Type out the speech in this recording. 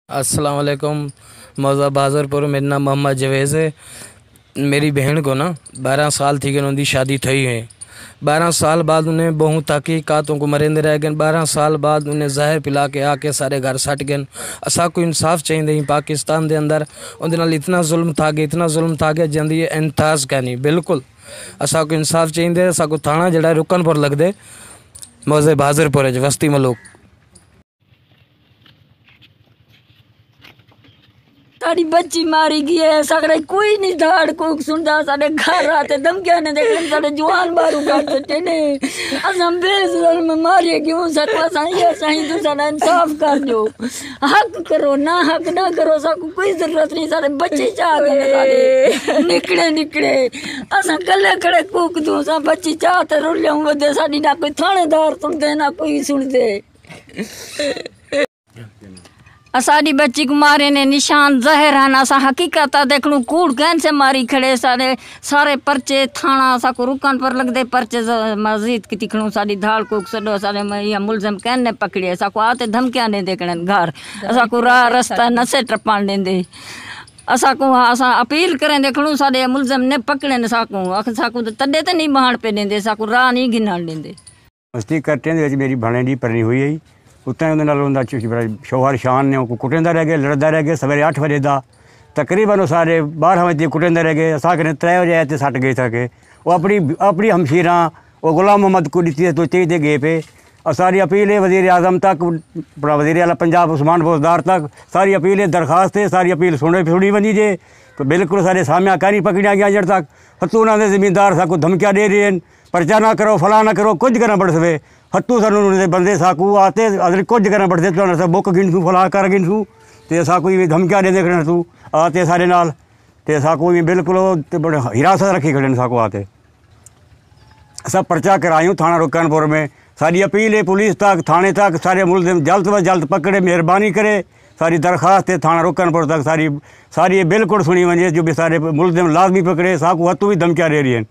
अस्सलाम वालेकुम। मौज़ा बाज़रपुर। मेरा नाम मोहम्मद जवेज़ है। मेरी बहन को ना 12 साल थी कि उनकी शादी थी है। 12 साल बाद उन्हें बहु तहकीकातों को मरेंदे रह गए। 12 साल बाद उन्हें जहर पिला के आके सारे घर सट गए। असा को इंसाफ चाहिए पाकिस्तान के अंदर। उनके नाल इतना जुल्म था गया, इतना जुल्म था गया जंदी इंतहाज कहनी। बिल्कुल असा को इंसाफ चाहिए। असा को थाना जड़ा रुकनपुर लगदे मौज़े बाज़रपुर वस्ती मलूक। साड़ी बच्ची मारी गई है। सगड़े कोई नहीं धाड़ को सुनता। साढ़े घर आते धमकियां ने देख साढ़े जवान बारू काट सटे ने। असम बेजुल्म मारे क्यों सकवा साईं साईं तो साढ़ा इंसाफ कर दो। हक करो ना हक ना करो साको कोई जरूरत नहीं। साढ़े बच्चे चाह गए साढ़े निकले निकले असा कले खड़े कूक दूं सा बच्ची चाह ते रुलियां वदे साडी ना कोई थानेदार सुनदे ना कोई सुनदे। साड़ी बच्ची को मारे ने निशान जहर है ना। असा हकीकत देखलू कूड़ कैन से मारी खड़े सारे परचे थाना असा को रुकन पर लगदे परचे मस्जिद की तिखलू साड़ी धाड़ को सडो सारे या मुलजम कैन ने पकड़े। असा को आते धमकियां ने देखने घर असा को राह रास्ता नशे टपान देंदे। असा को असा अपील करें देखलू सारे मुलजम ने पकड़े ने साकू तडे ते नहीं बहान पे देंदे। साकू राह नहीं गिनन देंदे। मस्ती करते मेरी भाणे दी परनी हुई है उत्ते शोहर शान ने कुटेंदा रह गए, लड़दा रह गए। सवेरे 8 बजे का तकरीबन सारे 12 बजे कुटेंदा रह गए। असा 3 बजे आए सट गए थे। वो अपनी हमशीर वो गुलाम मोहम्मद को दी तो चाहिए गए पे। और सारी अपील है वज़ीर आज़म तक, वज़ीर आला पंजाब उस्मान बोजदार तक सारी अपील है, दरखास्त है। सारी अपील सुनी वनी जे तो बिल्कुल सारे सामया कारी पकड़िया गया जड़ तक। हत्तू उन्होंने ज़मींदार साकू धमकियां दे रहे हैं, परचा ना करो फला ना करो कुछ करना पड़ सके। हत्तू सानू बंदे साकू आते अगर कुछ करना पड़ते तो बुक गिनसूँ फला कर गिनसूँ तो साकू भी धमकियां दे देखने तू आते सारे नाल तो साकू भी बिल्कुल बड़े हिरासत रखी खड़े साकू आते। सब पर्चा करायूँ थाना रुकनपुर में। सारी अपील है पुलिस तक थाने तक सारे मुलजिम जल्द व जल्द पकड़े, मेहरबानी करे। सारी दरखास्त है थाना रुकनपुर तक सारी बिल्कुल सुनी वजे जो भी सारे मुलजिम लाजमी पकड़े। साकू हत्तू भी धमकियां दे रही हैं।